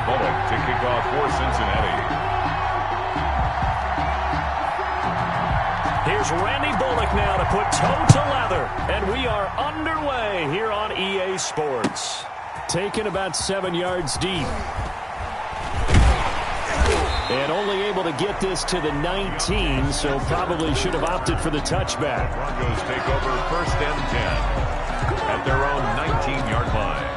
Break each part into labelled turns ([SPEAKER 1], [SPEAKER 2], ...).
[SPEAKER 1] Bullock to kick off for Cincinnati.
[SPEAKER 2] Here's Randy Bullock now to put toe to leather. And we are underway here on EA Sports. Taken about 7 yards deep. And only able to get this to the 19, so probably should have opted for the touchback.
[SPEAKER 1] Broncos take over 1st and 10 at their own 19-yard line.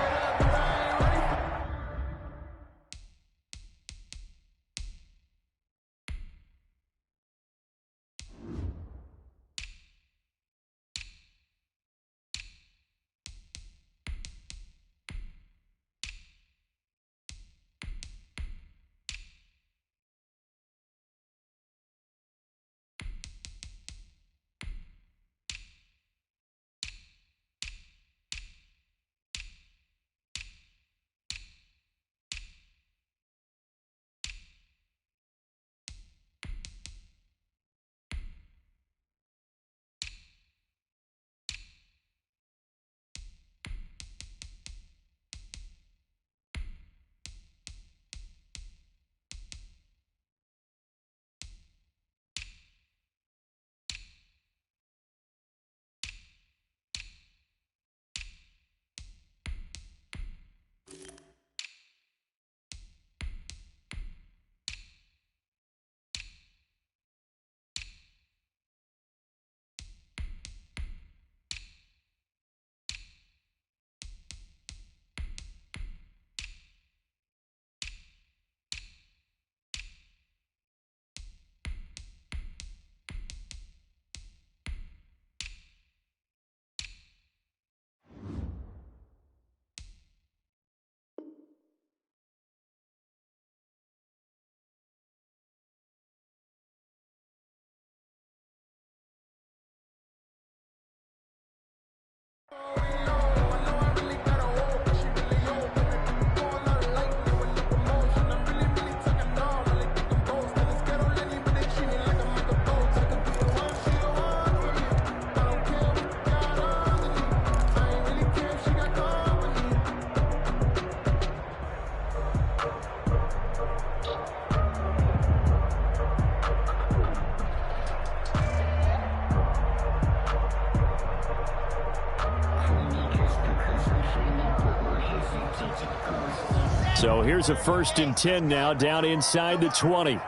[SPEAKER 2] So here's a 1st and 10 now, down inside the 20. Now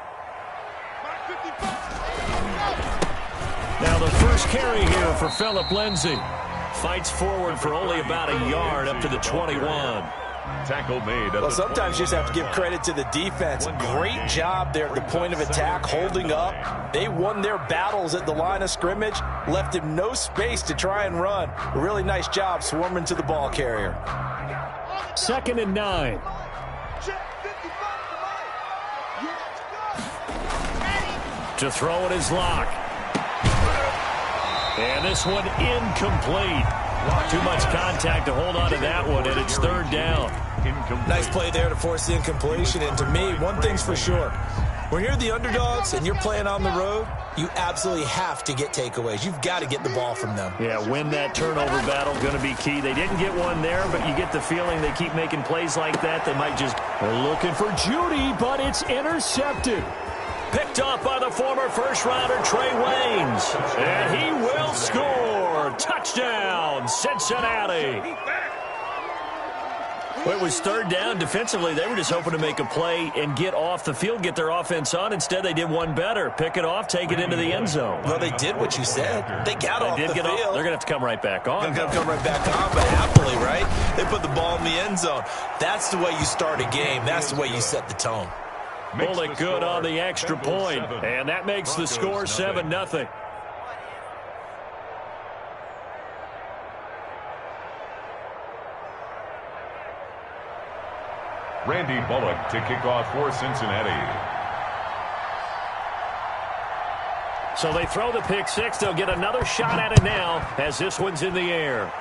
[SPEAKER 2] the first carry here for Phillip Lindsay. Fights forward for only about a yard up to the 21.
[SPEAKER 1] Tackle made.
[SPEAKER 3] Well, sometimes you just have to give credit to the defense. Great job there at the point of attack, holding up. They won their battles at the line of scrimmage, left him no space to try and run. A really nice job swarming to the ball carrier.
[SPEAKER 2] 2nd and 9. To throw it is Locke. And this one incomplete. Too much contact to hold on to that one, and it's 3rd down.
[SPEAKER 3] Nice play there to force the incompletion. And to me, one thing's for sure. When you're the underdogs and you're playing on the road, you absolutely have to get takeaways. You've got to get the ball from them.
[SPEAKER 2] Yeah, win that turnover battle, going to be key. They didn't get one there, but you get the feeling they keep making plays like that. They might just, they're looking for Judy, but it's intercepted. Picked off by the former first-rounder Trey Waynes. And he will score. Touchdown, Cincinnati. Well, it was 3rd down. Defensively, they were just hoping to make a play and get off the field, get their offense on. Instead, they did one better. Pick it off, take it into the end zone.
[SPEAKER 3] Well, they did what you said. They got off the field.
[SPEAKER 2] They're going to have to come right back on.
[SPEAKER 3] They're going to come right back on, but happily, right? They put the ball in the end zone. That's the way you start a game. That's the way you set the tone.
[SPEAKER 2] Bullock good on the extra point, and that makes the score 7-0.
[SPEAKER 1] Randy Bullock to kick off for Cincinnati.
[SPEAKER 2] So they throw the pick six. They'll get another shot at it now as this one's in the air.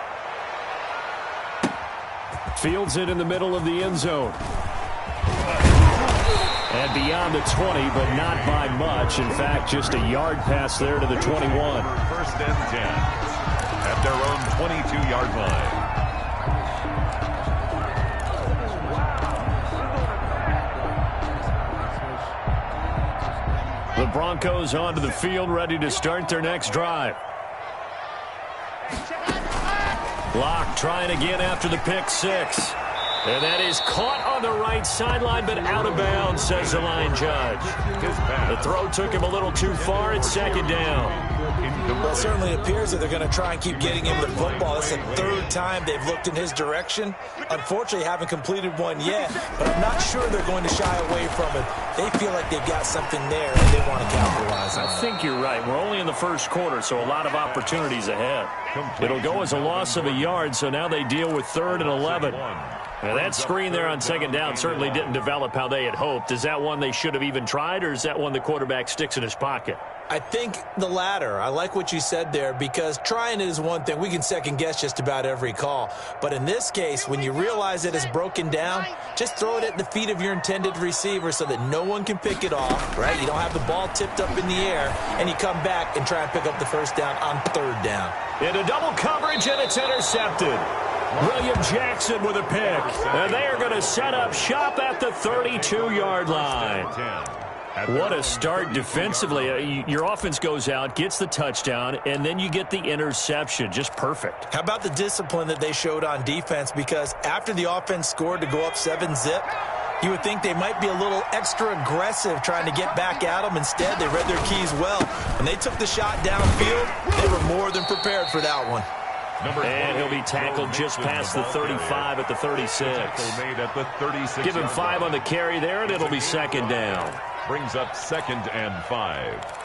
[SPEAKER 2] Fields it in the middle of the end zone. And beyond the 20, but not by much. In fact, just a yard pass there to the 21.
[SPEAKER 1] 1st and 10 at their own 22-yard line.
[SPEAKER 2] The Broncos onto the field, ready to start their next drive. Locke trying again after the pick six. And that is caught on the right sideline, but out of bounds, says the line judge. The throw took him a little too far. It's second down.
[SPEAKER 3] Well, it certainly appears that they're going to try and keep getting him the football. It's the third time they've looked in his direction. Unfortunately, haven't completed one yet, but I'm not sure they're going to shy away from it. They feel like they've got something there, and they want to capitalize on it.
[SPEAKER 2] I think you're right. We're only in the first quarter, so a lot of opportunities ahead. It'll go as a loss of a yard, so now they deal with 3rd and 11. Now, that screen there on second down certainly didn't develop how they had hoped. Is that one they should have even tried, or is that one the quarterback sticks in his pocket?
[SPEAKER 3] I think the latter. I like what you said there, because trying it is one thing. We can second-guess just about every call. But in this case, when you realize it is broken down, just throw it at the feet of your intended receiver so that no one can pick it off, right? You don't have the ball tipped up in the air, and you come back and try and pick up the first down on 3rd down.
[SPEAKER 2] Into double coverage, and it's intercepted. William Jackson with a pick. And they are going to set up shop at the 32-yard line. What a start defensively. Your offense goes out, gets the touchdown, and then you get the interception. Just perfect.
[SPEAKER 3] How about the discipline that they showed on defense? Because after the offense scored to go up 7-zip, you would think they might be a little extra aggressive trying to get back at them. Instead, they read their keys well. When they took the shot downfield, they were more than prepared for that one.
[SPEAKER 2] And he'll be tackled just past the 35 at the 36. Give him 5 on the carry there, and it'll be second down.
[SPEAKER 1] Brings up 2nd and 5.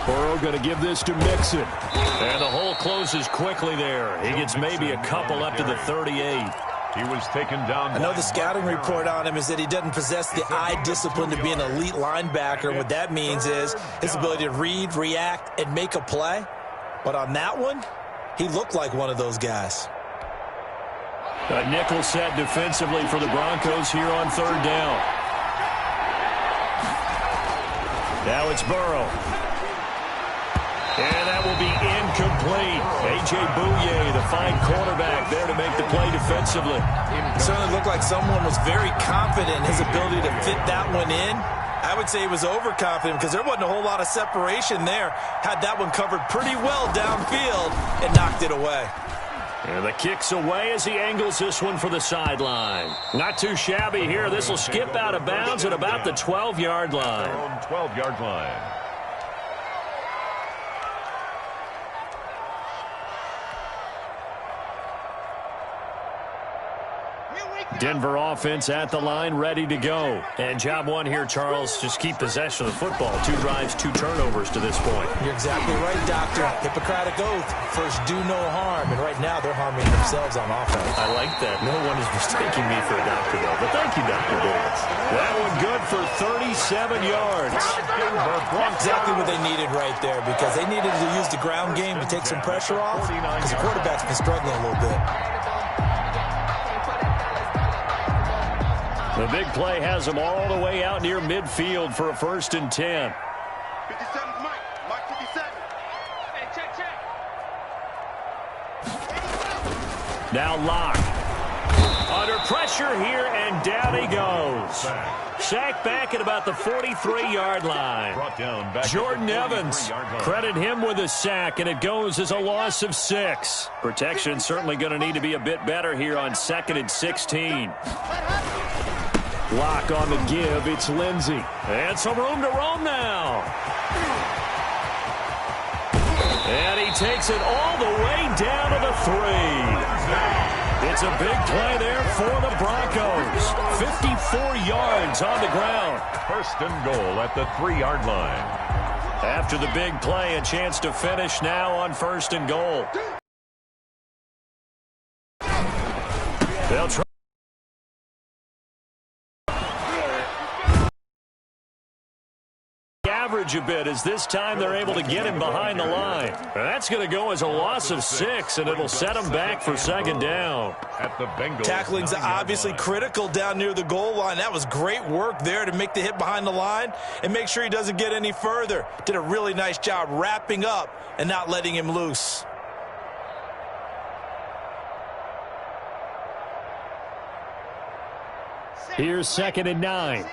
[SPEAKER 2] Burrow going to give this to Mixon. And the hole closes quickly there. He gets maybe a couple up to the 38.
[SPEAKER 1] He was taken down.
[SPEAKER 3] I know the scouting report on him is that he doesn't possess the eye discipline to be an elite linebacker. What that means is his ability to read, react, and make a play. But on that one, he looked like one of those guys.
[SPEAKER 2] A nickel set defensively for the Broncos here on 3rd down. Now it's Burrow. And that will be incomplete. A.J. Bouye, the fine quarterback, there to make the play defensively.
[SPEAKER 3] It certainly looked like someone was very confident in his ability to fit that one in. I would say he was overconfident because there wasn't a whole lot of separation there. Had that one covered pretty well downfield and knocked it away.
[SPEAKER 2] And the kick's away as he angles this one for the sideline. Not too shabby here. This will skip out of bounds at about the 12-yard line.
[SPEAKER 1] 12-yard line.
[SPEAKER 2] Denver offense at the line, ready to go. And job one here, Charles, just keep possession of the football. 2 drives, 2 turnovers to this point.
[SPEAKER 3] You're exactly right, Doctor. Hippocratic oath. First, do no harm. And right now, they're harming themselves on offense.
[SPEAKER 2] I like that. No one is mistaking me for a doctor, though. But thank you, Dr. Davis. That one good for 37 yards.
[SPEAKER 3] Exactly what they needed right there, because they needed to use the ground game to take some pressure off, because the quarterback's been struggling a little bit.
[SPEAKER 2] The big play has them all the way out near midfield for a 1st and 10.
[SPEAKER 4] 57 Mike. Mike 57. Hey, check.
[SPEAKER 2] Now Locke. Under pressure here, and down he goes. Sacked back at about the 43-yard line. Jordan Evans, credit him with a sack, and it goes as a loss of 6. Protection certainly going to need to be a bit better here on 2nd and 16. Locke on the give. It's Lindsey. And some room to roam now. And he takes it all the way down to the 3. It's a big play there for the Broncos. 54 yards on the ground.
[SPEAKER 1] 1st and goal at the 3-yard line.
[SPEAKER 2] After the big play, a chance to finish now on 1st and goal. They'll try. leverage a bit as this time they're able to get him behind the line. That's going to go as a loss of 6, and it'll set him back for second down.
[SPEAKER 1] At the Bengals.
[SPEAKER 3] Tackling's obviously critical down near the goal line. That was great work there to make the hit behind the line and make sure he doesn't get any further. Did a really nice job wrapping up and not letting him loose.
[SPEAKER 2] Here's 2nd and 9.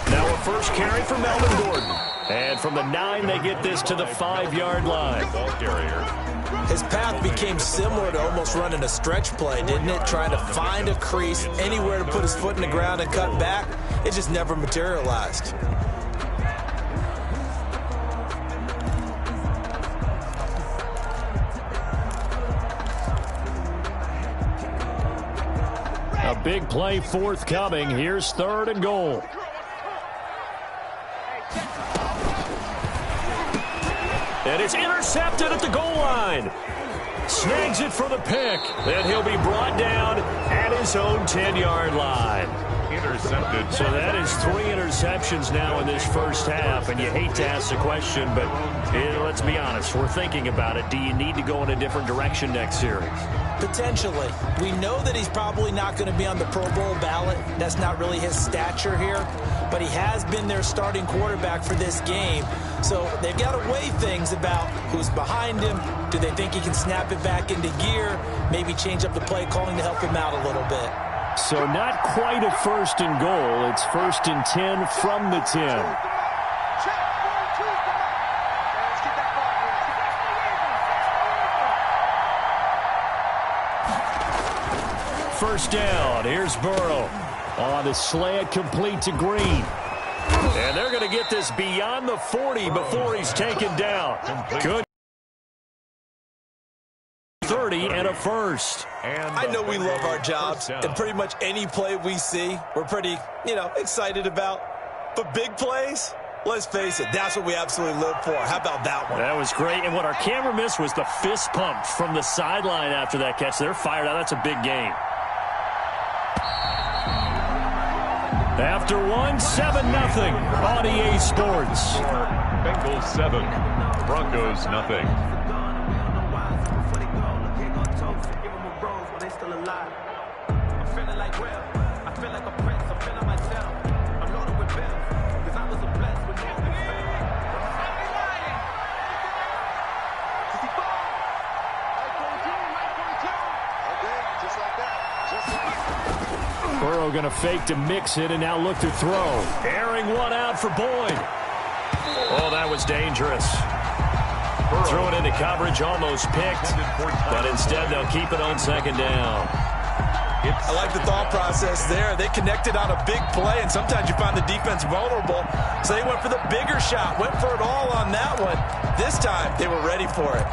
[SPEAKER 2] Now a first carry for Melvin Gordon. And from the 9, they get this to the 5-yard line.
[SPEAKER 1] Ball carrier.
[SPEAKER 3] His path became similar to almost running a stretch play, didn't it? Trying to find a crease, anywhere to put his foot in the ground and cut back. It just never materialized.
[SPEAKER 2] A big play forthcoming. Here's 3rd and goal. And it's intercepted at the goal line. Snags it for the pick. Then he'll be brought down at his own 10-yard line.
[SPEAKER 1] Intercepted.
[SPEAKER 2] So that is 3 interceptions now in this first half. And you hate to ask the question, but let's be honest. We're thinking about it. Do you need to go in a different direction next series?
[SPEAKER 3] Potentially. We know that he's probably not going to be on the Pro Bowl ballot. That's not really his stature here. But he has been their starting quarterback for this game. So they've got to weigh things about who's behind him. Do they think he can snap it back into gear? Maybe change up the play calling to help him out a little bit.
[SPEAKER 2] So not quite a 1st and goal. It's 1st and 10 from the 10. First down. Here's Burrow. On the slant, complete to Green. And they're going to get this beyond the 40 before he's taken down. Good. 30 and a first.
[SPEAKER 3] I know we love our jobs, and pretty much any play we see, we're pretty, excited about. But big plays, let's face it, that's what we absolutely live for. How about that one?
[SPEAKER 2] That was great, and what our camera missed was the fist pump from the sideline after that catch. They're fired out. That's a big game. After 1, 7-0 on EA Sports.
[SPEAKER 1] Bengals 7, Broncos nothing.
[SPEAKER 2] Burrow going to fake to mix it and now look to throw. Airing one out for Boyd. Oh, that was dangerous. Throw it into coverage, almost picked. But instead, they'll keep it on 2nd down.
[SPEAKER 3] I like the thought process there. They connected on a big play, and sometimes you find the defense vulnerable. So they went for the bigger shot, went for it all on that one. This time, they were ready for it.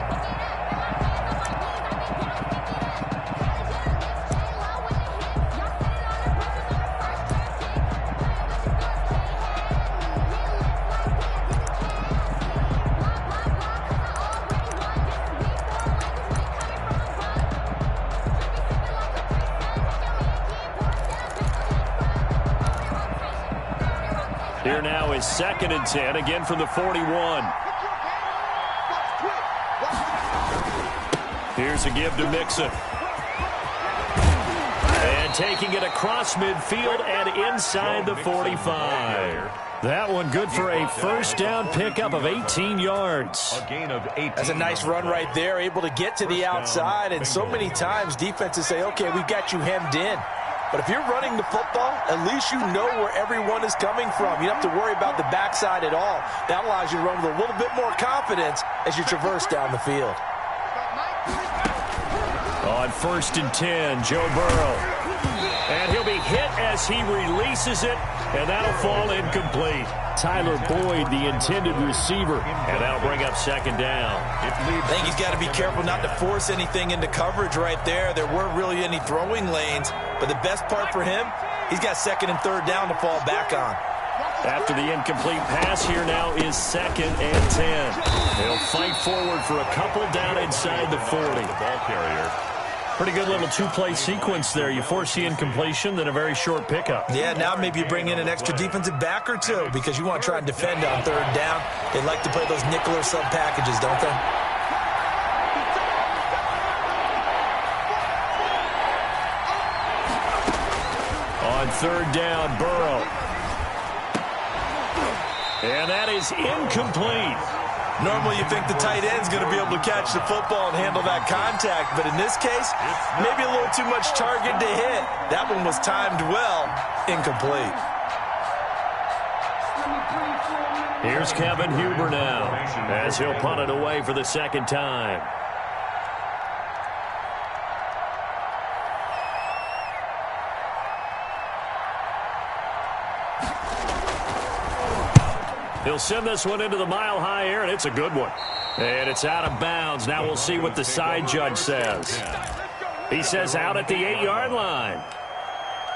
[SPEAKER 2] Here now is 2nd and 10, again from the 41. Here's a give to Mixon. And taking it across midfield and inside the 45. That one good for a first down pickup of 18 yards.
[SPEAKER 1] A gain of 18.
[SPEAKER 3] That's a nice run right there, able to get to the outside. And so many times defenses say, okay, we've got you hemmed in. But if you're running the football, at least you know where everyone is coming from. You don't have to worry about the backside at all. That allows you to run with a little bit more confidence as you traverse down the field.
[SPEAKER 2] On 1st and 10, Joe Burrow. And he'll be hit as he releases it, and that'll fall incomplete. Tyler Boyd, the intended receiver, and that'll bring up 2nd down.
[SPEAKER 3] I think he's got to be careful not to force anything into coverage right there. There weren't really any throwing lanes, but the best part for him, he's got 2nd and 3rd down to fall back on.
[SPEAKER 2] After the incomplete pass, here now is 2nd and 10. They'll fight forward for a couple down inside the 40.
[SPEAKER 1] The ball carrier.
[SPEAKER 2] Pretty good little two-play sequence there. You force the incompletion, then a very short pickup.
[SPEAKER 3] Yeah, now maybe you bring in an extra defensive back or two because you want to try and defend on third down. They like to play those nickel or sub packages, don't they?
[SPEAKER 2] On third down, Burrow. And that is incomplete.
[SPEAKER 3] Normally you think the tight end's going to be able to catch the football and handle that contact, but in this case, maybe a little too much target to hit. That one was timed well, incomplete.
[SPEAKER 2] Here's Kevin Huber now, as he'll punt it away for the second time. He'll send this one into the mile-high air, and it's a good one. And it's out of bounds. Now we'll see what the side judge says. He says out at the 8-yard line.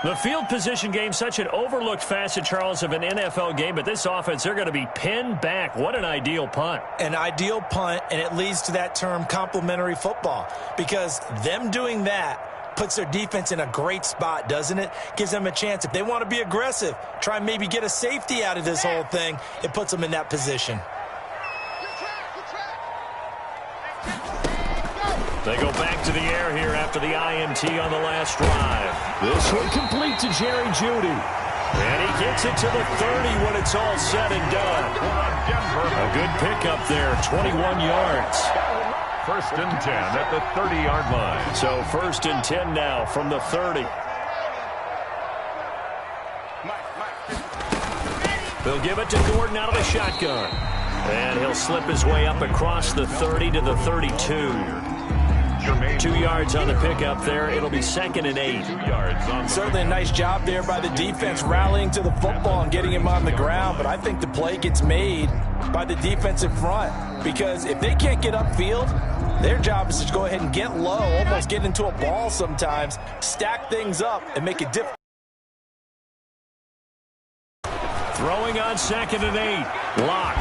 [SPEAKER 2] The field position game, such an overlooked facet, Charles, of an NFL game, but this offense, they're going to be pinned back. What an ideal punt.
[SPEAKER 3] An ideal punt, and it leads to that term complementary football, because them doing that puts their defense in a great spot, doesn't it? Gives them a chance. If they want to be aggressive, try and maybe get a safety out of this whole thing, it puts them in that position.
[SPEAKER 2] They go back to the air here after the INT on the last drive. This one complete to Jerry Jeudy. And he gets it to the 30 when it's all said and done. A good pickup there, 21 yards.
[SPEAKER 1] First and 10 at the 30-yard line.
[SPEAKER 2] So first and 10 now from the 30. They'll give it to Gordon out of the shotgun. And he'll slip his way up across the 30 to the 32. 2 yards on the pickup there. It'll be second and 8.
[SPEAKER 1] 2 yards on.
[SPEAKER 3] Certainly a nice job there by the defense rallying to the football and getting him on the ground. But I think the play gets made by the defensive front. Because if they can't get upfield, their job is to go ahead and get low, almost get into a ball sometimes, stack things up, and make it difficult.
[SPEAKER 2] Throwing on second and 8. Lock.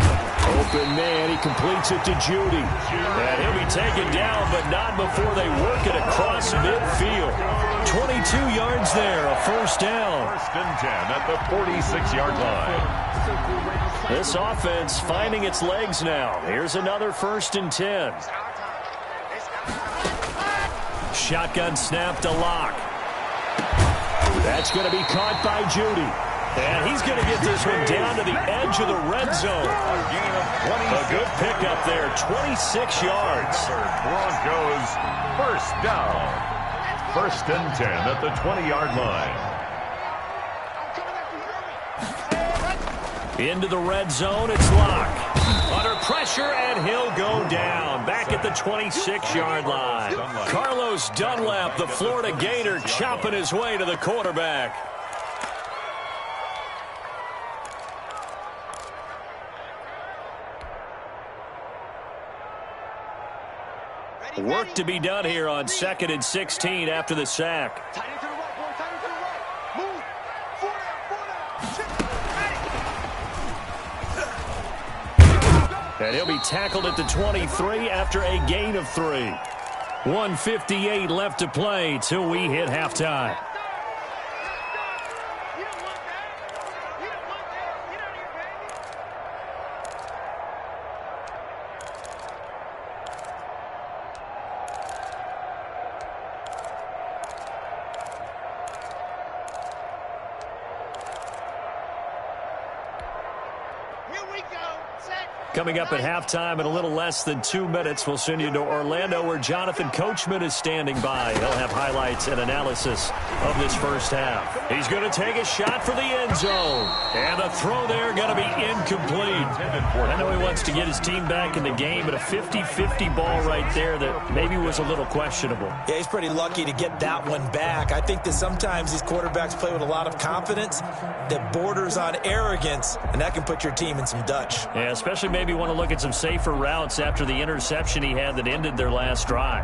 [SPEAKER 2] Open man. He completes it to Jeudy. And he'll be taken down, but not before they work it across midfield. 22 yards there, a first down.
[SPEAKER 1] First and 10 at the 46-yard line.
[SPEAKER 2] This offense finding its legs now. Here's another first and 10. Shotgun snap to Lock. That's going to be caught by Jeudy. And he's going to get this one down to the edge of the red zone. A good pickup there, 26 yards.
[SPEAKER 1] Broncos first down. First and 10 at the 20-yard line.
[SPEAKER 2] Into the red zone, it's Lock. Under pressure, and he'll go down. Back at the 26-yard line. Carlos Dunlap, the Florida Gator, chopping his way to the quarterback. Work to be done here on second and 16 after the sack. And he'll be tackled at the 23 after a gain of 3. 1:58 left to play till we hit halftime. Coming up at halftime in a little less than 2 minutes, we'll send you to Orlando where Jonathan Coachman is standing by. He'll have highlights and analysis of this first half. He's going to take a shot for the end zone. And the throw there going to be incomplete. I know he wants to get his team back in the game, but a 50-50 ball right there that maybe was a little questionable.
[SPEAKER 3] Yeah, he's pretty lucky to get that one back. I think that sometimes these quarterbacks play with a lot of confidence that borders on arrogance, and that can put your team in some Dutch.
[SPEAKER 2] Yeah, especially maybe want to look at some safer routes after the interception he had that ended their last drive.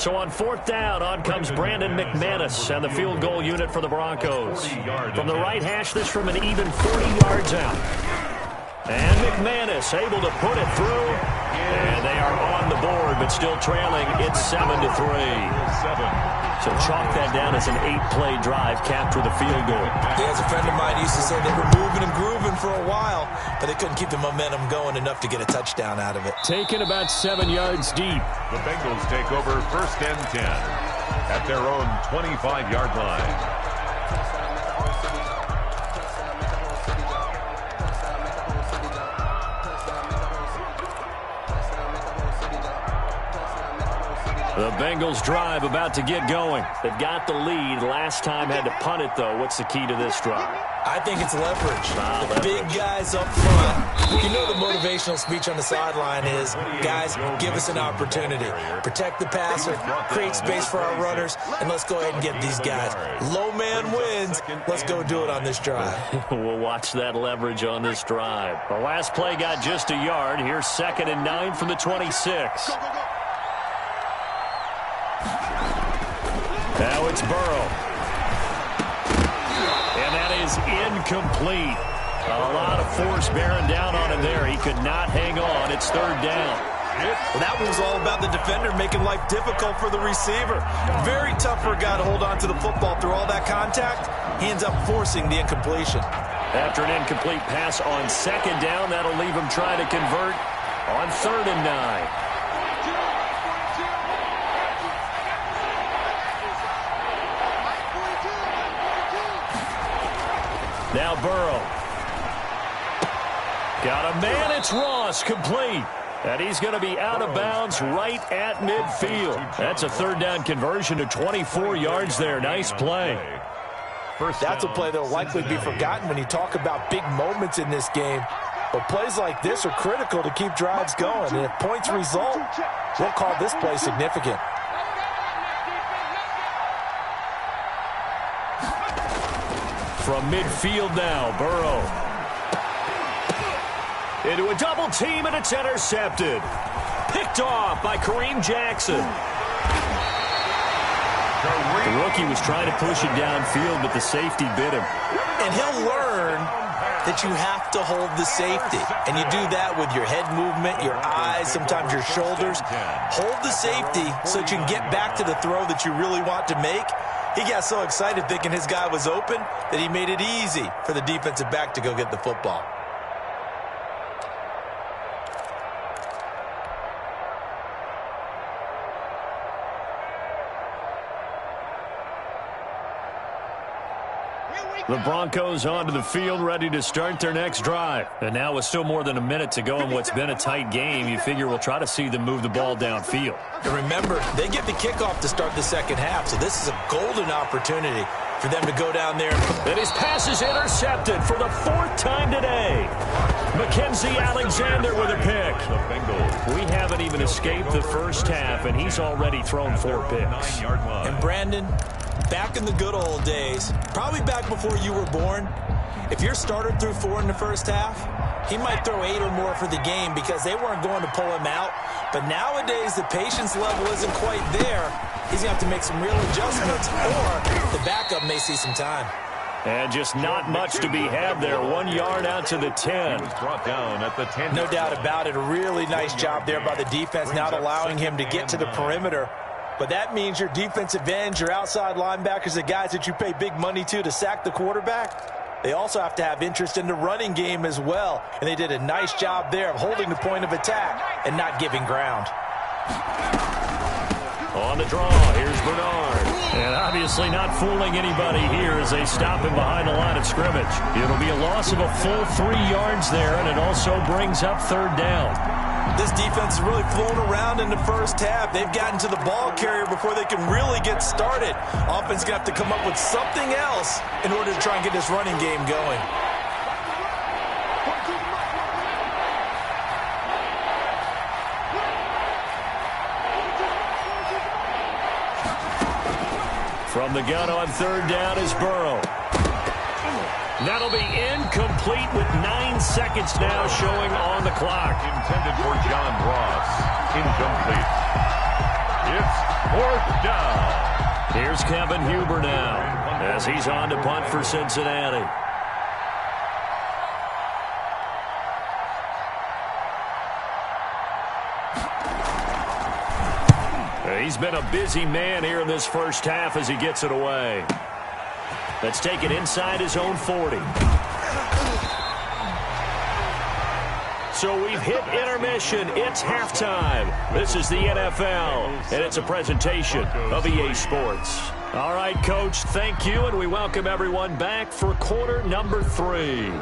[SPEAKER 2] So on fourth down, on comes Brandon McManus and the field goal unit for the Broncos. From the right hash, this from an even 40 yards out. And McManus able to put it through, and they are on the board but still trailing. It's 7-3. So chalk that down as an 8-play drive capped with a field goal.
[SPEAKER 3] Yeah, as a friend of mine used to say, they were moving and grooving for a while, but they couldn't keep the momentum going enough to get a touchdown out of it.
[SPEAKER 2] Taken about 7 yards deep.
[SPEAKER 1] The Bengals take over 1st and 10 at their own 25-yard line.
[SPEAKER 2] The Bengals drive about to get going. They've got the lead. Last time had to punt it, though. What's the key to this drive?
[SPEAKER 3] I think it's leverage. The big guys up front. You know the motivational speech on the sideline is, guys, give us an opportunity. Protect the passer, create space for our runners, and let's go ahead and get these guys. Low man wins. Let's go do it on this drive.
[SPEAKER 2] We'll watch that leverage on this drive. The last play got just a yard. Here's 2nd and 9 from the 26. Now it's Burrow. And that is incomplete. A lot of force bearing down on him there. He could not hang on. It's 3rd down.
[SPEAKER 3] Well, that one was all about the defender making life difficult for the receiver. Very tough for a guy to hold on to the football through all that contact. He ends up forcing the incompletion.
[SPEAKER 2] After an incomplete pass on 2nd down, that'll leave him trying to convert on 3rd and 9. Now Burrow. Got a man, it's Ross, complete. And he's going to be out of bounds right at midfield. That's a 3rd down conversion to 24 yards there. Nice play.
[SPEAKER 3] That's a play that will likely be forgotten when you talk about big moments in this game. But plays like this are critical to keep drives going. And if points result, we'll call this play significant.
[SPEAKER 2] From midfield now, Burrow. Into a double team, and it's intercepted. Picked off by Kareem Jackson. The rookie was trying to push it downfield, but the safety bit him.
[SPEAKER 3] And he'll learn that you have to hold the safety. And you do that with your head movement, your eyes, sometimes your shoulders. Hold the safety so that you can get back to the throw that you really want to make. He got so excited thinking his guy was open that he made it easy for the defensive back to go get the football.
[SPEAKER 2] The Broncos onto the field, ready to start their next drive. And now with still more than a minute to go in what's been a tight game, you figure we'll try to see them move the ball downfield.
[SPEAKER 3] And remember, they get the kickoff to start the second half, so this is a golden opportunity for them to go down there.
[SPEAKER 2] And his pass is intercepted for the 4th time today. Mackenzie Alexander with a pick. We haven't even escaped the first half, and he's already thrown 4 picks.
[SPEAKER 3] And Brandon, back in the good old days, probably back before you were born, if your starter threw 4 in the first half, he might throw 8 or more for the game because they weren't going to pull him out. But nowadays, the patience level isn't quite there. He's going to have to make some real adjustments, or the backup may see some time.
[SPEAKER 2] And just not much to be had there. 1 yard out to the 10.
[SPEAKER 1] Brought down at the 10.
[SPEAKER 3] No doubt about it. A really nice job there by the defense, not allowing him to get to the perimeter. But that means your defensive ends, your outside linebackers, the guys that you pay big money to sack the quarterback, they also have to have interest in the running game as well. And they did a nice job there of holding the point of attack and not giving ground.
[SPEAKER 2] On the draw, here's Bernard. And obviously not fooling anybody here as they stop him behind the line of scrimmage. It'll be a loss of a full 3 yards there, and it also brings up 3rd down.
[SPEAKER 3] This defense has really flown around in the first half. They've gotten to the ball carrier before they can really get started. Offense going to have to come up with something else in order to try and get this running game going.
[SPEAKER 2] From the gun on 3rd down is Burrow. That'll be incomplete with 9 seconds now showing on the clock.
[SPEAKER 1] Intended for John Ross. Incomplete. It's 4th down.
[SPEAKER 2] Here's Kevin Huber now as he's on to punt for Cincinnati. He's been a busy man here in this first half as he gets it away. Let's take it inside his own 40. So we've hit intermission. It's halftime. This is the NFL, and it's a presentation of EA Sports. All right, Coach, thank you, and we welcome everyone back for quarter number 3.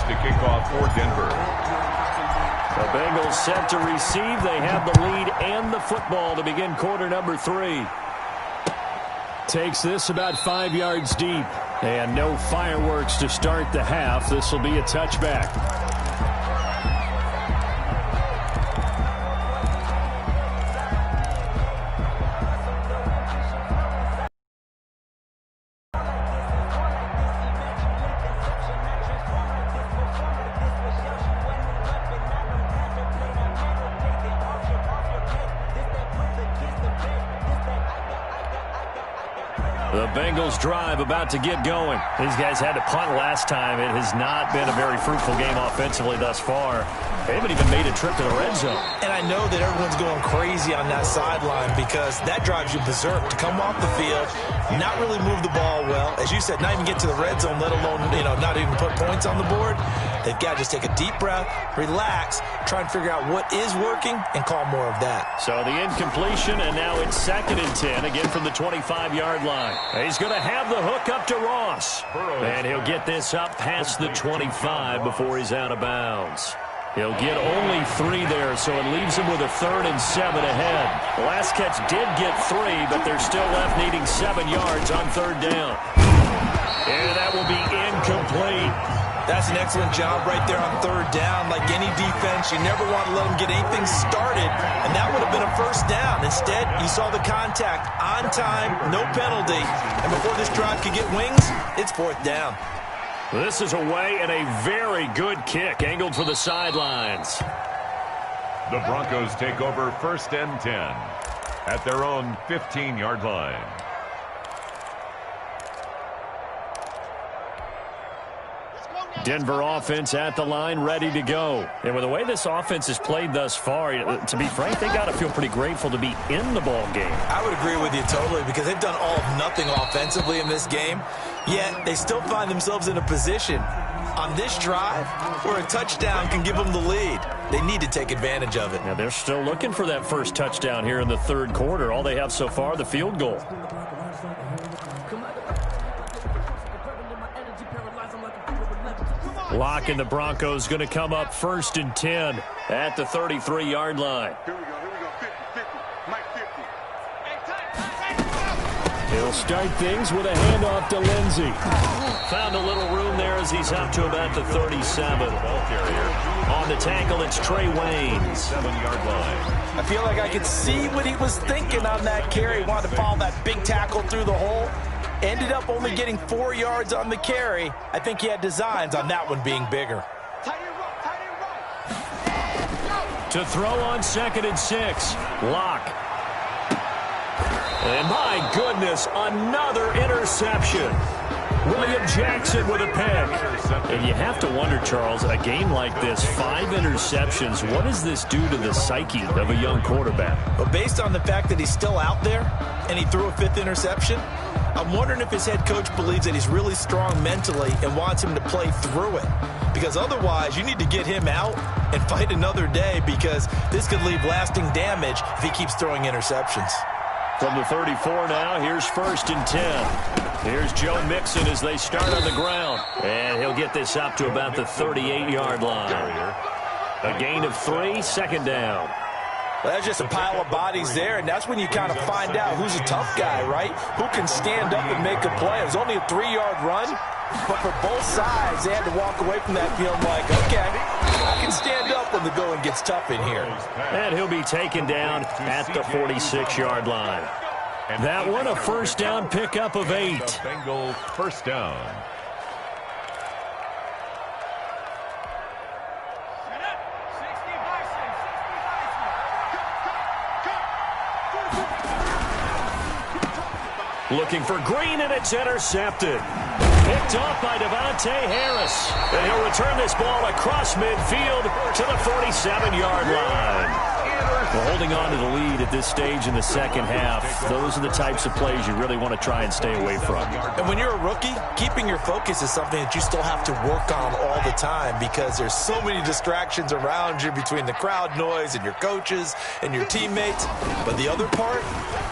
[SPEAKER 1] To kick off for Denver.
[SPEAKER 2] The Bengals set to receive. They have the lead and the football to begin quarter number 3. Takes this about 5 yards deep. And no fireworks to start the half. This will be a touchback. The Bengals drive about to get going. These guys had to punt last time. It has not been a very fruitful game offensively thus far. They haven't even made a trip to the red zone. And I know that everyone's going crazy on that sideline because that drives you berserk to come off the field, not really move the ball well. As you said, not even get to the red zone, let alone, not even put points on the board. They've got to just take a deep breath, relax, try and figure out what is working, and call more of that. So the incompletion, and now it's 2nd and 10, again from the 25-yard line. He's going to have the hook up to Ross. And he'll get this up past the 25 before he's out of bounds. He'll get only 3 there, so it leaves him with a 3rd and 7 ahead. The last catch did get 3, but they're still left needing 7 yards on 3rd down. And that will be incomplete. That's an excellent job right there on 3rd down. Like any defense, you never want to let them get anything started, and that would have been a 1st down. Instead, you saw the contact on time, no penalty, and before this drive could get wings, it's 4th down. This is away and a very good kick angled for the sidelines.
[SPEAKER 1] The Broncos take over 1st and 10 at their own 15-yard line.
[SPEAKER 2] Denver offense at the line, ready to go. And with the way this offense has played thus far, to be frank, they got to feel pretty grateful to be in the ball game.
[SPEAKER 3] I would agree with you totally because they've done all of nothing offensively in this game, yet they still find themselves in a position on this drive where a touchdown can give them the lead. They need to take advantage of it.
[SPEAKER 2] Now they're still looking for that first touchdown here in the 3rd quarter. All they have so far, the field goal. Lock and the Broncos going to come up 1st and 10 at the 33-yard line.
[SPEAKER 4] Here we go. 50. Mike 50.
[SPEAKER 2] He'll start things with a handoff to Lindsey. Found a little room there as he's up to about the 37.
[SPEAKER 1] Ball carrier.
[SPEAKER 2] On the tackle, it's Trey Waynes.
[SPEAKER 1] 7-yard line.
[SPEAKER 3] I feel like I could see what he was thinking on that carry. He wanted to follow that big tackle through the hole. Ended up only getting 4 yards on the carry. I think he had designs on that one being bigger.
[SPEAKER 2] To throw on 2nd and 6. Lock. And my goodness, another interception. William Jackson with a pick. And you have to wonder, Charles, a game like this, 5 interceptions, what does this do to the psyche of a young quarterback?
[SPEAKER 3] But based on the fact that he's still out there and he threw a 5th interception, I'm wondering if his head coach believes that he's really strong mentally and wants him to play through it. Because otherwise, you need to get him out and fight another day because this could leave lasting damage if he keeps throwing interceptions.
[SPEAKER 2] From the 34 now, here's 1st and 10. Here's Joe Mixon as they start on the ground. And he'll get this up to about the 38-yard line. A gain of 3, 2nd down.
[SPEAKER 3] Well, that's just a pile of bodies there, and that's when you kind of find out who's a tough guy, right? Who can stand up and make a play. It was only a 3-yard run, but for both sides, they had to walk away from that feeling like, okay, I can stand up when the going gets tough in here.
[SPEAKER 2] And he'll be taken down at the 46-yard line. That one a 1st down pickup of 8.
[SPEAKER 1] Bengals 1st down.
[SPEAKER 2] Looking for Green, and it's intercepted. Picked off by Devontae Harris. And he'll return this ball across midfield to the 47-yard line. Well, holding on to the lead at this stage in the second half, those are the types of plays you really want to try and stay away from.
[SPEAKER 3] And when you're a rookie, keeping your focus is something that you still have to work on all the time because there's so many distractions around you between the crowd noise and your coaches and your teammates. But the other part,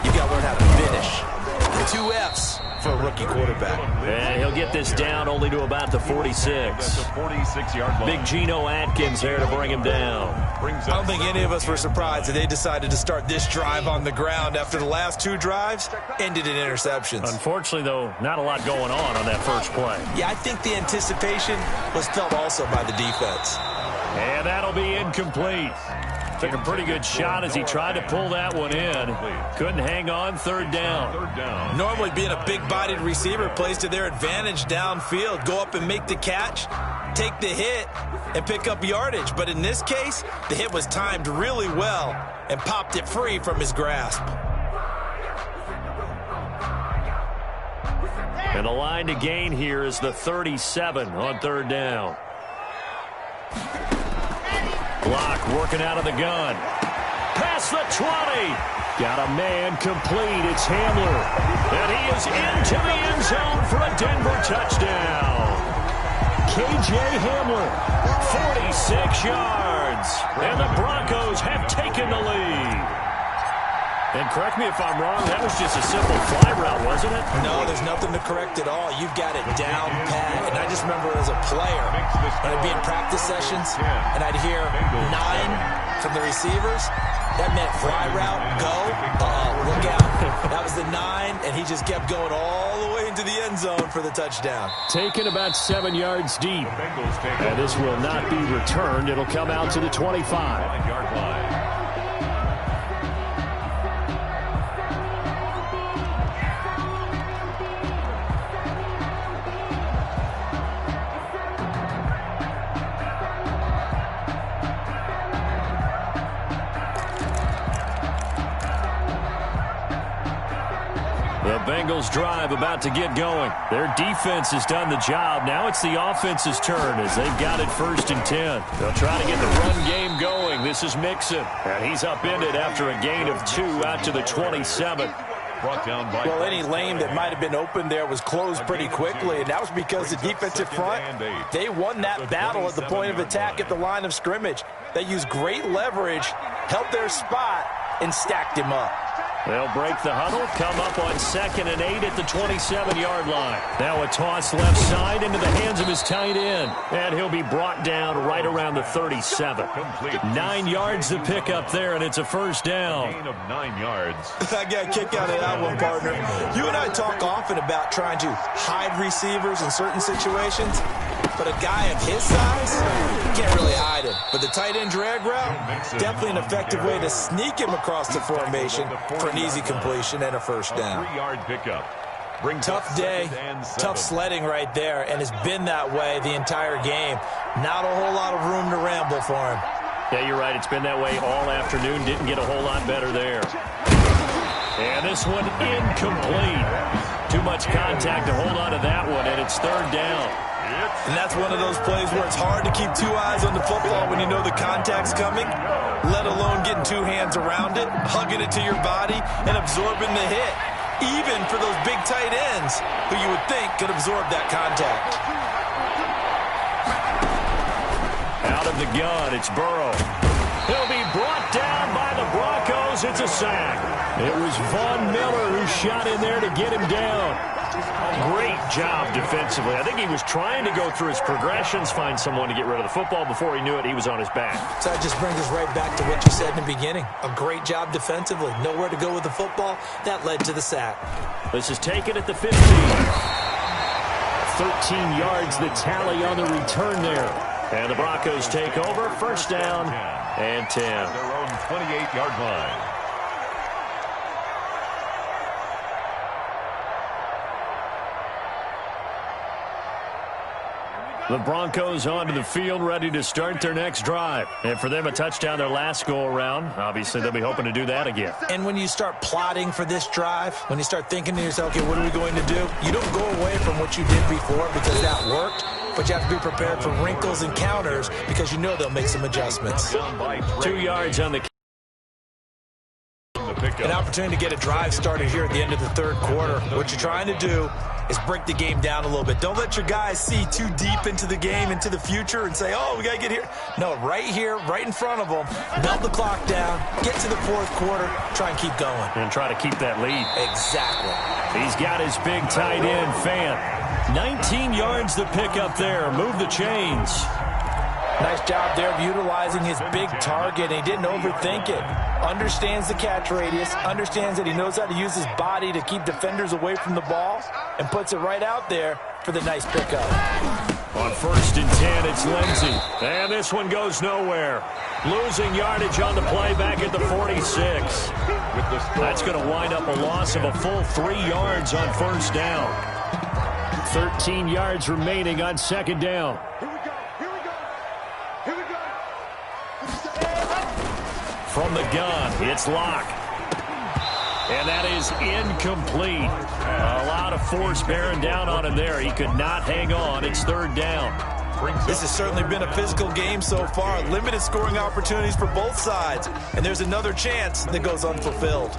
[SPEAKER 3] you got to learn how to finish. The 2 F's for a rookie quarterback.
[SPEAKER 2] And he'll get this down only to about the 46.
[SPEAKER 1] 46-yard line.
[SPEAKER 2] Big Geno Atkins there to bring him down.
[SPEAKER 3] I don't think any of us were surprised that they decided to start this drive on the ground after the last 2 drives ended in interceptions.
[SPEAKER 2] Unfortunately, though, not a lot going on that first play.
[SPEAKER 3] Yeah, I think the anticipation was felt also by the defense.
[SPEAKER 2] And that'll be incomplete. Took a pretty good shot as he tried to pull that one in. Couldn't hang on. Third down.
[SPEAKER 3] Normally being a big-bodied receiver plays to their advantage downfield. Go up and make the catch, take the hit, and pick up yardage. But in this case, the hit was timed really well and popped it free from his grasp.
[SPEAKER 2] And the line to gain here is the 37 on third down. Block working out of the gun. Past the 20. Got a man complete. It's Hamler. And he is into the end zone for a Denver touchdown. K.J. Hamler, 46 yards. And the Broncos have taken the lead. And correct me if I'm wrong, that was just a simple fly route, wasn't it?
[SPEAKER 3] No, there's nothing to correct at all. You've got it down pat. And I just remember as a player, when I'd be in practice sessions, and I'd hear 9 from the receivers, that meant fly route, go, look out. That was the 9, and he just kept going all the way into the end zone for the touchdown.
[SPEAKER 2] Taken about 7 yards deep. And this will not be returned. It'll come out to the 25-yard line. The Bengals drive about to get going. Their defense has done the job. Now it's the offense's turn as they've got it 1st and 10. They'll try to get the run game going. This is Mixon. And he's upended after a gain of 2 out to the 27.
[SPEAKER 3] Well, any lane that might have been open there was closed pretty quickly, and that was because the defensive front, they won that battle at the point of attack at the line of scrimmage. They used great leverage, held their spot, and stacked him up.
[SPEAKER 2] They'll break the huddle, come up on 2nd and 8 at the 27-yard line. Now a toss left side into the hands of his tight end. And he'll be brought down right around the 37. 9 yards to pick up there, and it's a first down.
[SPEAKER 1] Gain of 9 yards.
[SPEAKER 3] I got a kick out of that one, partner. You and I talk often about trying to hide receivers in certain situations. But a guy of his size, you can't really hide him. But the tight end drag route, definitely an effective way to sneak him across the formation for an easy completion and a first down.
[SPEAKER 1] 3-yard pickup.
[SPEAKER 3] Tough day, tough sledding right there, and it's been that way the entire game. Not a whole lot of room to ramble for him.
[SPEAKER 2] Yeah, you're right. It's been that way all afternoon. Didn't get a whole lot better there. And this one incomplete. Too much contact to hold on to that one, and it's third down.
[SPEAKER 3] And that's one of those plays where it's hard to keep 2 eyes on the football when you know the contact's coming, let alone getting 2 hands around it, hugging it to your body, and absorbing the hit, even for those big tight ends who you would think could absorb that contact.
[SPEAKER 2] Out of the gun, it's Burrow. He'll be brought down by the Broncos. It's a sack. It was Von Miller who shot in there to get him down. Great job defensively. I think he was trying to go through his progressions, find someone to get rid of the football. Before he knew it, he was on his back.
[SPEAKER 3] So that just brings us right back to what you said in the beginning. A great job defensively. Nowhere to go with the football. That led to the sack.
[SPEAKER 2] This is taken at the 15. 13 yards the tally on the return there. And the Broncos take over. First down and 10.
[SPEAKER 1] Their own 28-yard line.
[SPEAKER 2] The Broncos onto the field, ready to start their next drive. And for them, a touchdown their last go-around. Obviously, they'll be hoping to do that again.
[SPEAKER 3] And when you start plotting for this drive, when you start thinking to yourself, okay, what are we going to do? You don't go away from what you did before because that worked, but you have to be prepared for wrinkles and counters because you know they'll make some adjustments.
[SPEAKER 2] 2 yards on the
[SPEAKER 3] An opportunity to get a drive started here at the end of the third quarter. What you're trying to do is break the game down a little bit. Don't let your guys see too deep into the game, into the future, and say, oh, we got to get here. No, right here, right in front of them, melt the clock down, get to the fourth quarter, try and keep going.
[SPEAKER 2] And try to keep that lead.
[SPEAKER 3] Exactly.
[SPEAKER 2] He's got his big tight end, Fant. 19 yards to pick up there. Move the chains.
[SPEAKER 3] Nice job there of utilizing his big target. He didn't overthink it. Understands the catch radius, understands that he knows how to use his body to keep defenders away from the ball, and puts it right out there for the nice pickup.
[SPEAKER 2] On 1st and 10, it's Lindsey. And this one goes nowhere. Losing yardage on the play back at the 46. That's going to wind up a loss of a full 3 yards on 1st down. 13 yards remaining on 2nd down. From the gun, it's Locke. And that is incomplete. A lot of force bearing down on him there. He could not hang on. It's 3rd down.
[SPEAKER 3] This has certainly been a physical game so far. Limited scoring opportunities for both sides. And there's another chance that goes unfulfilled.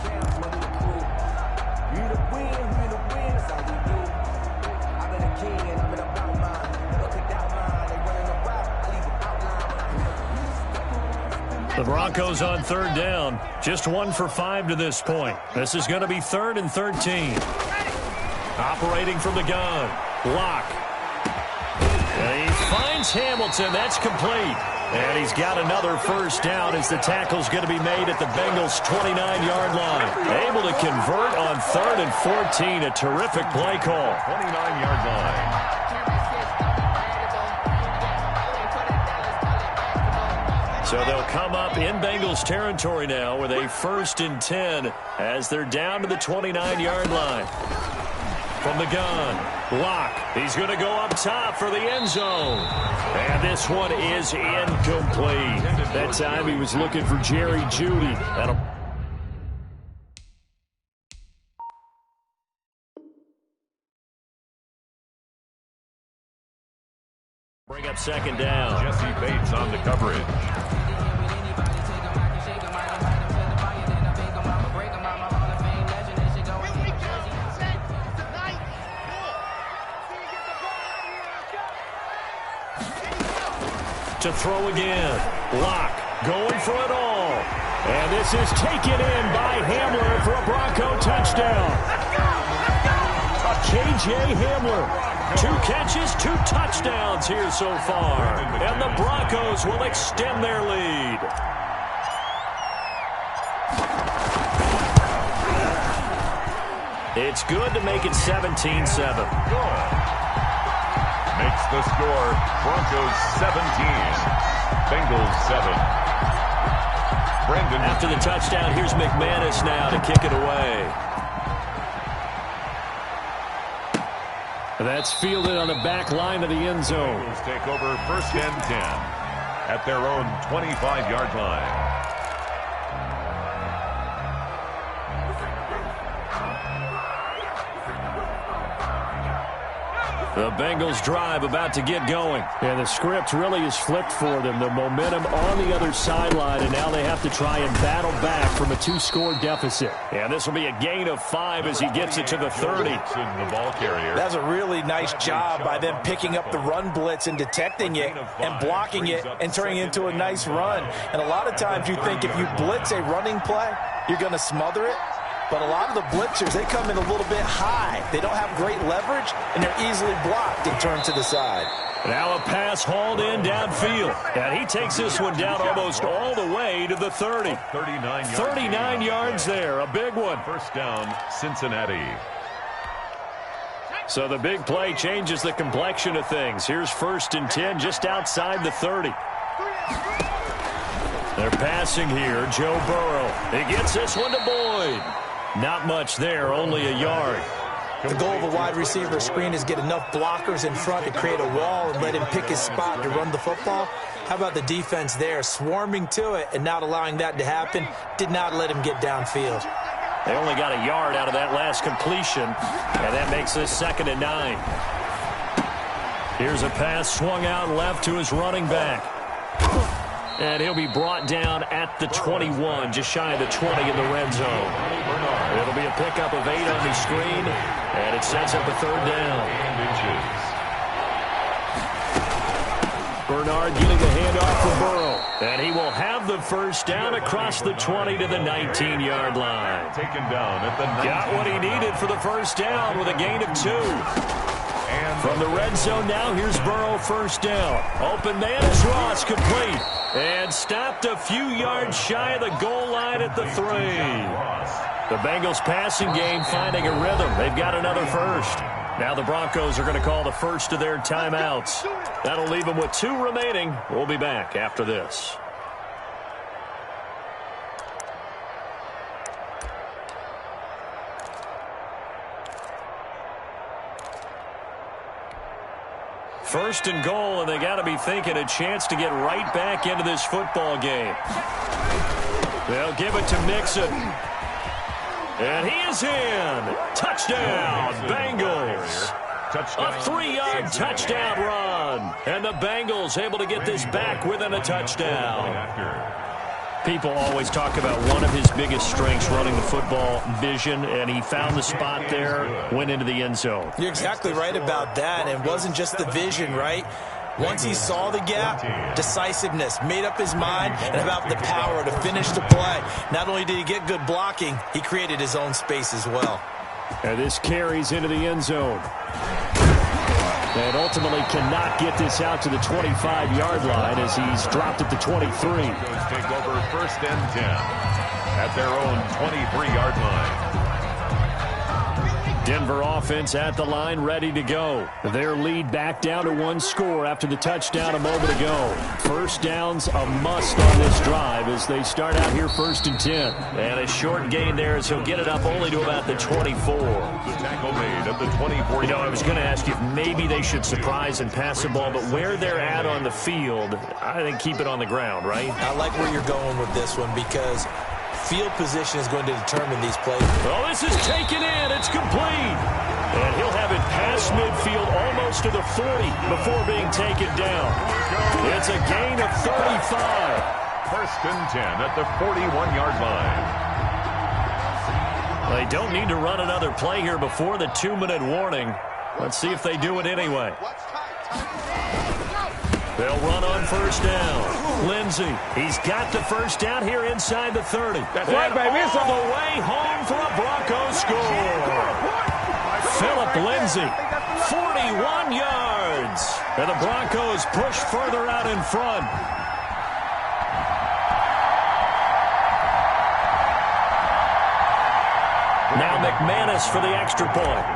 [SPEAKER 2] The Broncos on 3rd down. Just 1 for 5 to this point. This is going to be 3rd and 13. Operating from the gun. Locke. And he finds Hamilton. That's complete. And he's got another 1st down as the tackle's going to be made at the Bengals' 29-yard line. Able to convert on 3rd and 14. A terrific play call.
[SPEAKER 1] 29-yard line.
[SPEAKER 2] So they'll come up in Bengals territory now with a 1st and 10 as they're down to the 29-yard line. From the gun, Locke. He's going to go up top for the end zone. And this one is incomplete. That time he was looking for Jerry Jeudy. That'll bring up 2nd down.
[SPEAKER 1] Jesse Bates on the coverage.
[SPEAKER 2] To throw again. Locke going for it all. And this is taken in by Hamler for a Bronco touchdown. K.J. Hamler. 2 catches, 2 touchdowns here so far. And the Broncos will extend their lead. It's good to make it 17-7.
[SPEAKER 1] Makes the score Broncos 17, Bengals 7. Brandon.
[SPEAKER 2] After the touchdown, here's McManus now to kick it away. That's fielded on the back line of the end zone.
[SPEAKER 1] Broncos take over 1st and 10 at their own 25-yard line.
[SPEAKER 2] The Bengals drive about to get going. And the script really is flipped for them. The momentum on the other sideline, and now they have to try and battle back from a 2-score deficit. And this will be a gain of 5 as he gets it to the 30.
[SPEAKER 1] The ball carrier.
[SPEAKER 3] That's a really nice job by them picking up the run blitz and detecting it and blocking it and turning it into a nice run. And a lot of times you think if you blitz a running play, you're going to smother it. But a lot of the blitzers, they come in a little bit high. They don't have great leverage, and they're easily blocked and turned to the side.
[SPEAKER 2] Now a pass hauled in downfield. And he takes this one down almost all the way to the 30. 39 yards there, a big one.
[SPEAKER 1] 1st down, Cincinnati.
[SPEAKER 2] So the big play changes the complexion of things. Here's 1st and 10 just outside the 30. They're passing here, Joe Burrow. He gets this one to Boyd. Not much there, only a yard.
[SPEAKER 3] The goal of a wide receiver screen is get enough blockers in front to create a wall and let him pick his spot to run the football. How about the defense there, swarming to it and not allowing that to happen? Did not let him get downfield.
[SPEAKER 2] They only got a yard out of that last completion, and that makes this 2nd and 9. Here's a pass swung out left to his running back. And he'll be brought down at the 21, just shy of the 20 in the red zone. It'll be a pickup of 8 on the screen, and it sets up a 3rd down. Bernard getting the handoff for Burrow. And he will have the 1st down across the 20 to the 19-yard line.
[SPEAKER 1] Taken down at the 19.
[SPEAKER 2] Got what he needed for the 1st down with a gain of 2. And from the red zone now, here's Burrow 1st down. Open man is Ross, complete. And stopped a few yards shy of the goal line at the 3. The Bengals passing game finding a rhythm. They've got another 1st. Now the Broncos are going to call the 1st of their timeouts. That'll leave them with 2 remaining. We'll be back after this. First and goal, and they got to be thinking a chance to get right back into this football game. They'll give it to Mixon. And he is in. Touchdown, Bengals. A 3-yard touchdown run. And the Bengals able to get this back within a touchdown. People always talk about one of his biggest strengths, running the football, vision, and he found the spot there, went into the end zone.
[SPEAKER 3] You're exactly right about that. It wasn't just the vision, right? Once he saw the gap, decisiveness, made up his mind, and about the power to finish the play. Not only did he get good blocking, he created his own space as well.
[SPEAKER 2] And this carries into the end zone. And ultimately cannot get this out to the 25-yard line as he's dropped at the 23.
[SPEAKER 1] Take over 1st and 10 at their own 23-yard line.
[SPEAKER 2] Denver offense at the line, ready to go. Their lead back down to 1 score after the touchdown a moment ago. 1st down's a must on this drive as they start out here 1st and 10. And a short gain there as he'll get it up only to about the 24.
[SPEAKER 1] The tackle made at the 24.
[SPEAKER 2] You know, I was going to ask you if maybe they should surprise and pass the ball, but where they're at on the field, I think keep it on the ground, right?
[SPEAKER 3] I like where you're going with this one because field position is going to determine these plays.
[SPEAKER 2] Oh, this is taken in. It's complete. And he'll have it past midfield almost to the 40 before being taken down. It's a gain of 35.
[SPEAKER 1] 1st and 10 at the 41-yard line.
[SPEAKER 2] They don't need to run another play here before the 2-minute warning. Let's see if they do it anyway. They'll run on 1st down. Lindsey, he's got the 1st down here inside the 30. That's right, baby. It's all the way home for a Broncos score. Phillip Lindsey, 41 yards. And the Broncos push further out in front. Now McManus for the extra point.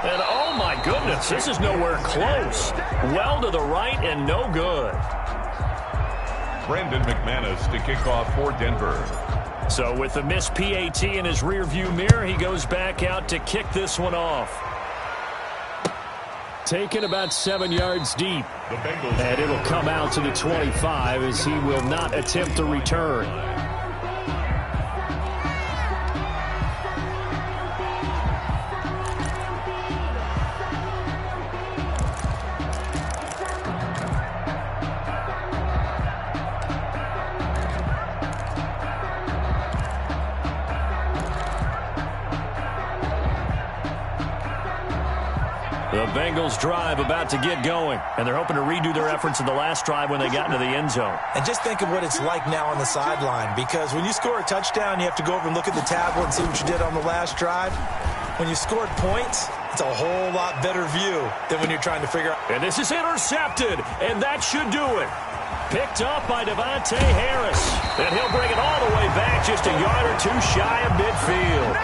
[SPEAKER 2] And oh my goodness, this is nowhere close. Well to the right and no good.
[SPEAKER 1] Brandon McManus to kick off for Denver.
[SPEAKER 2] So with the missed PAT in his rearview mirror, he goes back out to kick this one off. Taken about 7 yards deep. And it'll come out to the 25 as he will not attempt to return. The Bengals drive about to get going, and they're hoping to redo their efforts in the last drive when they got into the end zone.
[SPEAKER 3] And just think of what it's like now on the sideline, because when you score a touchdown, you have to go over and look at the tablet and see what you did on the last drive. When you scored points, it's a whole lot better view than when you're trying to figure out.
[SPEAKER 2] And this is intercepted, and that should do it. Picked up by Devontae Harris. And he'll bring it all the way back just a yard or two shy of midfield.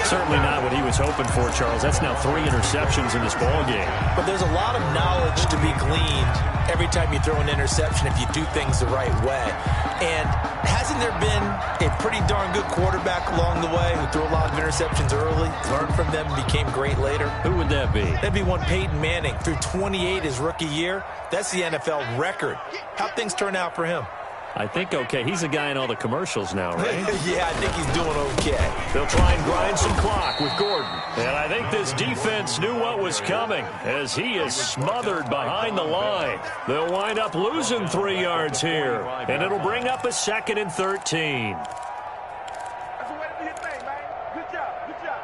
[SPEAKER 2] Certainly not what he was hoping for, Charles. That's now 3 interceptions in this ball game.
[SPEAKER 3] But there's a lot of knowledge to be gleaned every time you throw an interception if you do things the right way. And hasn't there been a pretty darn good quarterback along the way who threw a lot of interceptions early, learned from them, and became great later?
[SPEAKER 2] Who would that be?
[SPEAKER 3] That'd be one Peyton Manning. Threw 28 his rookie year. That's the NFL record. How'd things turn out for him?
[SPEAKER 2] I think okay. He's a guy in all the commercials now, right?
[SPEAKER 3] Yeah, I think he's doing okay.
[SPEAKER 2] They'll try and grind some clock with Gordon. And I think this defense knew what was coming as he is smothered behind the line. They'll wind up losing 3 yards here. And it'll bring up a 2nd and 13.
[SPEAKER 4] That's the way to do your thing, man. Good job. Good job.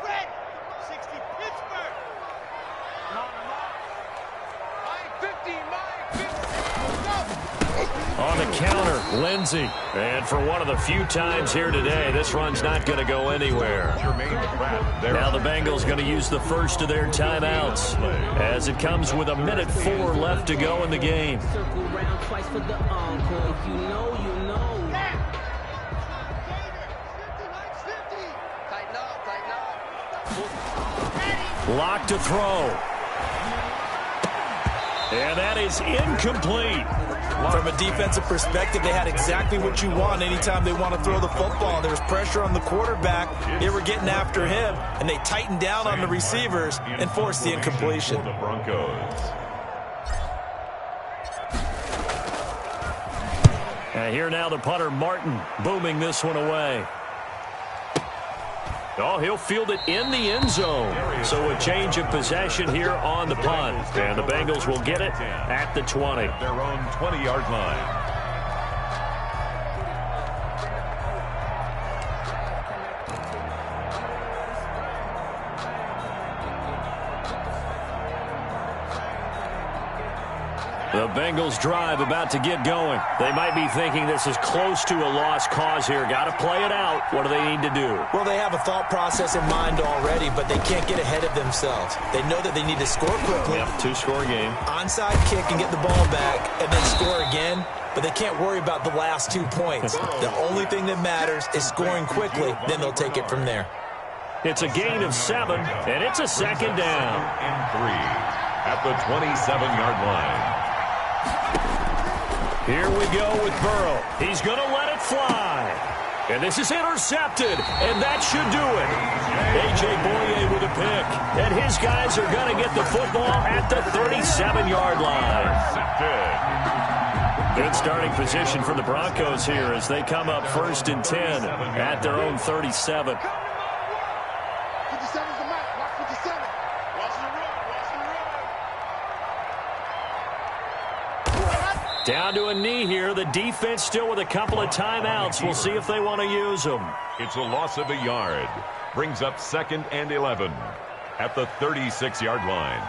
[SPEAKER 4] Red 60 Pittsburgh. No. Mike 50, Mike 50. Go.
[SPEAKER 2] On the counter, Lindsey. And for one of the few times here today, this run's not going to go anywhere. Now the Bengals going to use the first of their timeouts as it comes with 1:04 left to go in the game.
[SPEAKER 5] Circle round twice for the encore. If you know, you know.
[SPEAKER 4] Tighten up.
[SPEAKER 2] Lock to throw. And that is incomplete.
[SPEAKER 3] From a defensive perspective, they had exactly what you want anytime they want to throw the football. There was pressure on the quarterback. They were getting after him, and they tightened down on the receivers and forced the incompletion.
[SPEAKER 1] For the Broncos.
[SPEAKER 2] And here now the punter, Martin, booming this one away. Oh, he'll field it in the end zone. So a change of possession here on the punt. And the Bengals will get it at the 20.
[SPEAKER 1] Their own 20-yard line.
[SPEAKER 2] The Bengals drive about to get going. They might be thinking this is close to a lost cause here. Got to play it out. What do they need to do?
[SPEAKER 3] Well, they have a thought process in mind already, but they can't get ahead of themselves. They know that they need to score quickly.
[SPEAKER 2] Yep, 2-score game.
[SPEAKER 3] Onside kick and get the ball back and then score again. But they can't worry about the last 2 points. The only thing that matters is scoring quickly. Then they'll take it from there.
[SPEAKER 2] It's a gain of 7, and it's a 2nd down.
[SPEAKER 1] And 3 at the 27-yard line.
[SPEAKER 2] Here we go with Burrow. He's going to let it fly. And this is intercepted, and that should do it. A.J. Boye with a pick. And his guys are going to get the football at the 37-yard line. Good starting position for the Broncos here as they come up 1st and 10 at their own 37.
[SPEAKER 4] 57's the mark. Watch 57. Watch the run.
[SPEAKER 2] Down to a knee here. The defense still with a couple of timeouts. We'll see if they want to use them.
[SPEAKER 1] It's a loss of a yard. Brings up 2nd and 11 at the 36-yard line.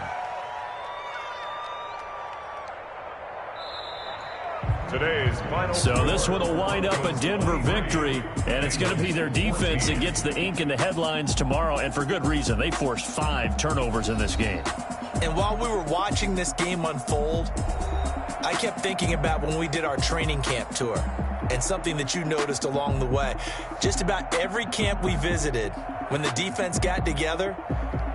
[SPEAKER 1] Today's final.
[SPEAKER 2] So this one will wind up a Denver victory, and it's going to be their defense that gets the ink in the headlines tomorrow, and for good reason. They forced 5 turnovers in this game.
[SPEAKER 3] And while we were watching this game unfold, I kept thinking about when we did our training camp tour and something that you noticed along the way. Just about every camp we visited, when the defense got together,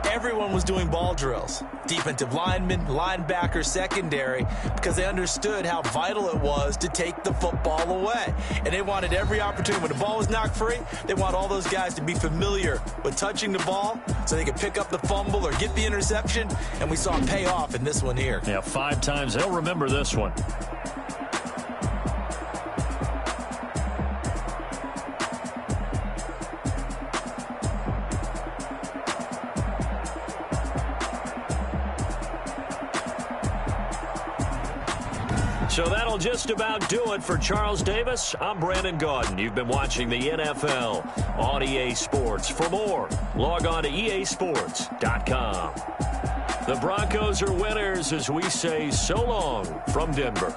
[SPEAKER 3] everyone was doing ball drills. Defensive linemen, linebackers, secondary, because they understood how vital it was to take the football away. And they wanted every opportunity. When the ball was knocked free, they want all those guys to be familiar with touching the ball so they could pick up the fumble or get the interception. And we saw it pay off in this one here.
[SPEAKER 2] Yeah, 5 times. They'll remember this one. So that'll just about do it for Charles Davis. I'm Brandon Gaudin. You've been watching the NFL on EA Sports. For more, log on to easports.com. The Broncos are winners as we say so long from Denver.